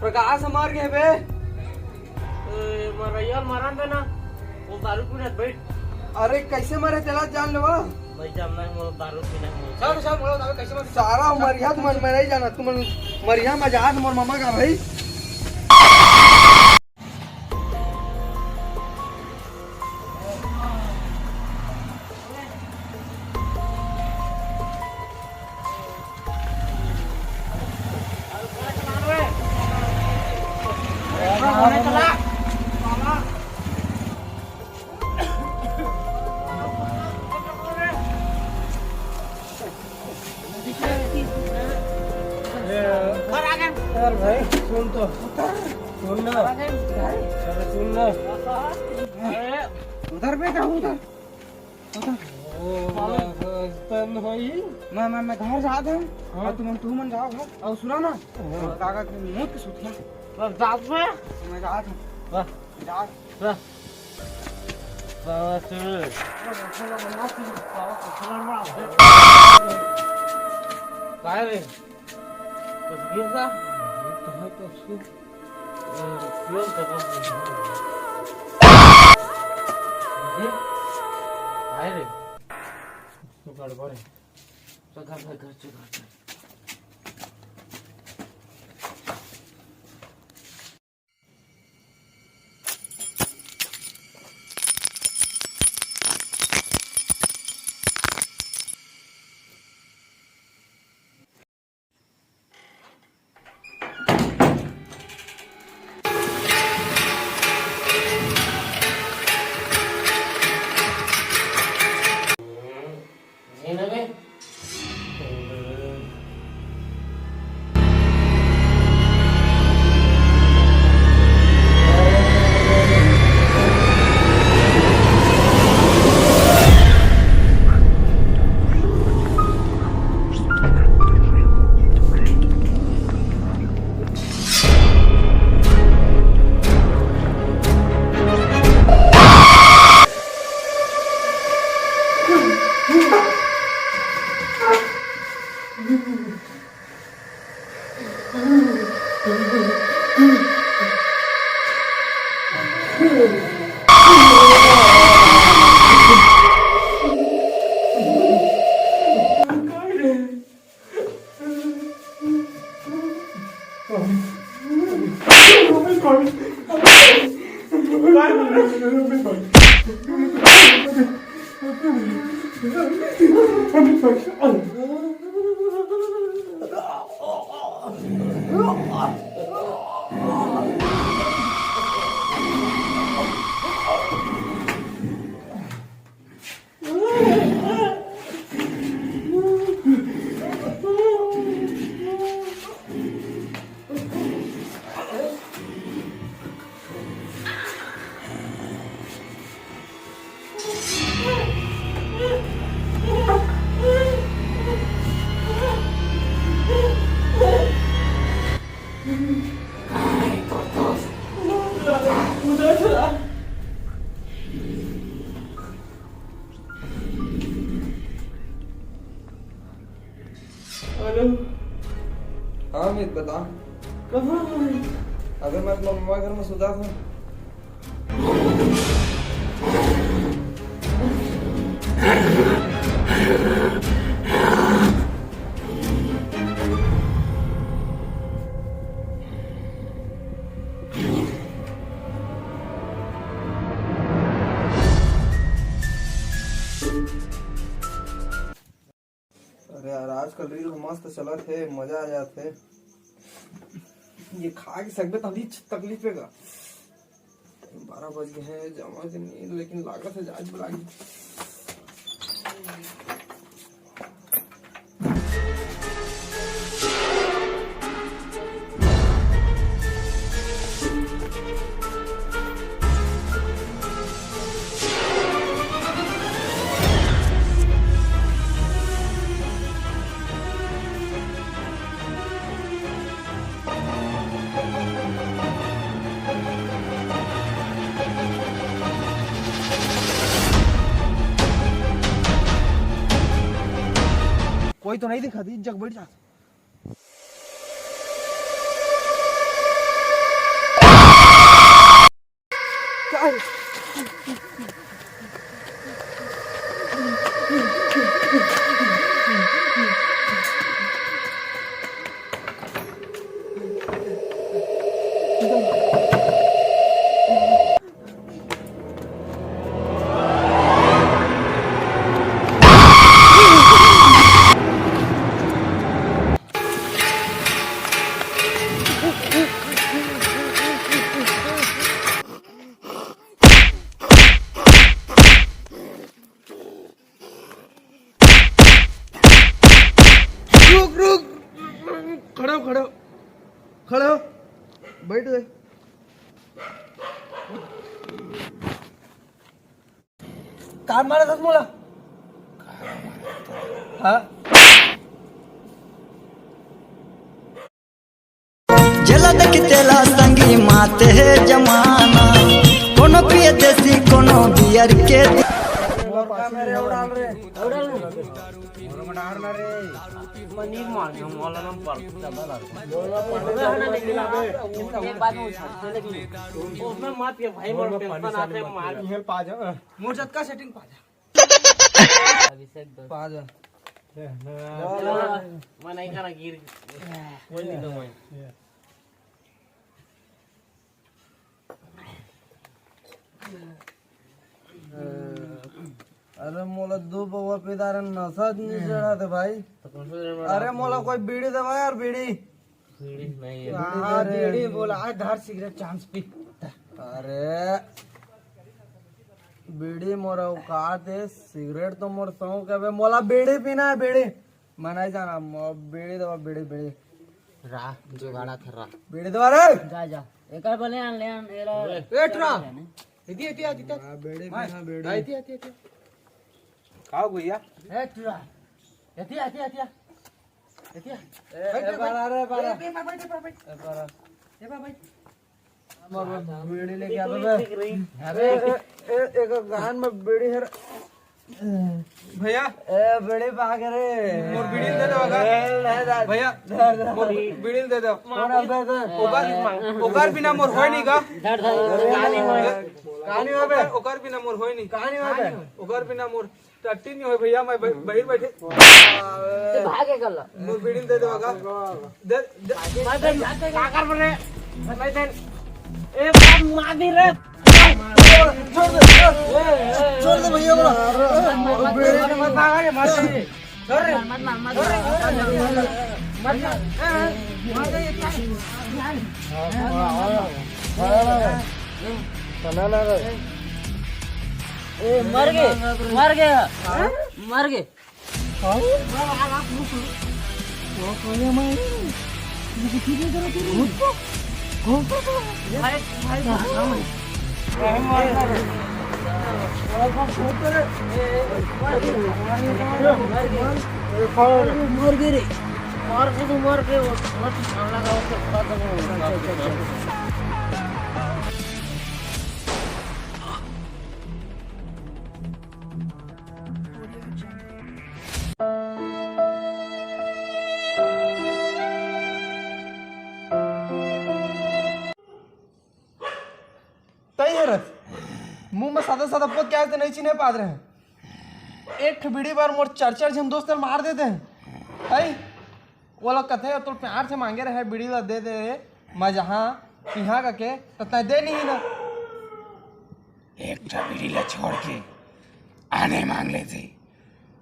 प्रकाश मार गए बे मरैया मारन देना वो दारू पीने बैठ। अरे कैसे मरे चला जान लो भाई जब मैं वो दारू पीने सब सब बोलो दारू कैसे मरे सारा मरिया तुम मरे जाना तुम मरिया मजाक मोर मामा का भाई यार भाई सुन तो सुन ना अरे सुन ना उधर पे क्या उधर भाई मैं घर जाते हैं और तुम मन जाओ घर और सुना ना काका के मुंह के सुतिया जात में मैं जात हूं वाह जात वाह बस काय रे कुछ गिरता तो है तो उसको क्यों करना काय रे तो गड़बड़ है तो घर चल हेलो हाँ अमित बता कहाँ है? अगर मैं अपना मम्मा घर में सुधा था अरे यार आजकल रील मस्त चला थे मजा आ जाते ये खा के सकते तकलीफ का 12 बज गए हैं जमा के नहीं लेकिन लागत है आज बुलाएगी कोई तो नहीं दिखा दी जग बैठ जा खड़े हो बैठ गए काम मारा था मोला हाँ जलद की तेला संगी माते है जमाना कोनो पिए देसी कोनो बियर के मेरे उड़ाल रे उड़ाल रे पनीर मार दो मोला नाम पर ज्यादा एक बात में छाते लेकिन उसमें मत ये भाई मोर टेंशन आते मार हेल पा जा मोर जत का सेटिंग पा जा अभिषेक दो पा जा मैं नहीं खाना गिर कोई नहीं दो मैं अरे मोला दो बवा पिदार नशा नहीं चढ़ा थे भाई अरे मोला कोई बीड़ी दवा यार बीड़ी नहीं हाँ बीड़ी बोला आज धार सिगरेट चांस पी अरे बीड़ी मोरा औकात है सिगरेट तो मोर शौक है मोला बीड़ी पीना है बीड़ी मैं नहीं जाना बीड़ी दवा बीड़ी बीड़ी रा जुगाड़ा था रा बीड़ी दवा रे जा जा एक बार ले आन एरा एट रा इति इति इति बीड़ी पीना बीड़ी इति इति इति खाओ भैया ए तुरा एति एति एति एति ए बारा रे बारा ए बैठ बारा ए बैठ बीड़ी लेके आ बे अरे एक गान में बीड़ी है भैया ए बीड़ी पाके रे मोर बीड़ी दे दो भैया मोर बीड़ी दे दो ओकर बिना मोर होय नहीं का कहानी में बे ओकर बिना मोर होय नहीं कहानी में बे ओकर बिना मोर टट्टी नहीं होय भैया मैं बाहर बैठे ते भागे गल मोर बीड़ी दे दो दे मैं का कर बने भाई दे ए बाप मार दी रे छोड़ दे भैया बोला बीड़ी मत भागे मत छोड़ रे मत ए मर गए मर गए मुंह में सादा सादा पोत क्या नहीं चिन्ह पा रहे हैं एक बीड़ी बार मोर चार जन दोस्त मार देते हैं भाई वो लोग कहते हैं तो प्यार से मांगे रहे बीड़ी ला दे दे मैं जहाँ पिहा के तो तय दे नहीं ना एक बीड़ी ला छोड़ के आने मांग ले थे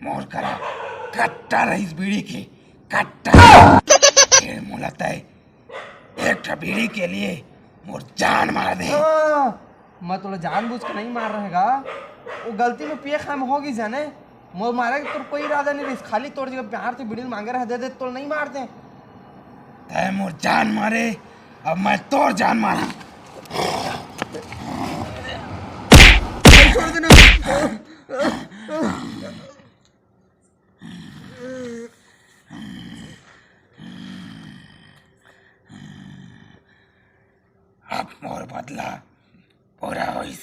मोर करा कट्टा रही बीड़ी की कट्टा फिर मोला तय एक बीड़ी के लिए मोर जान मार दे मैं तो जानबूझ के नहीं मार रहेगा वो गलती में पिए खाम होगी जाने मोर मारे तो कोई इरादा नहीं रही खाली तोड़ जगह प्यार से बीड़ी मांगे रहे दे दे तो नहीं मारते तय मोर जान मारे अब मैं तोर जान मारा छोड़ देना अब मोर बदला पूरा होइस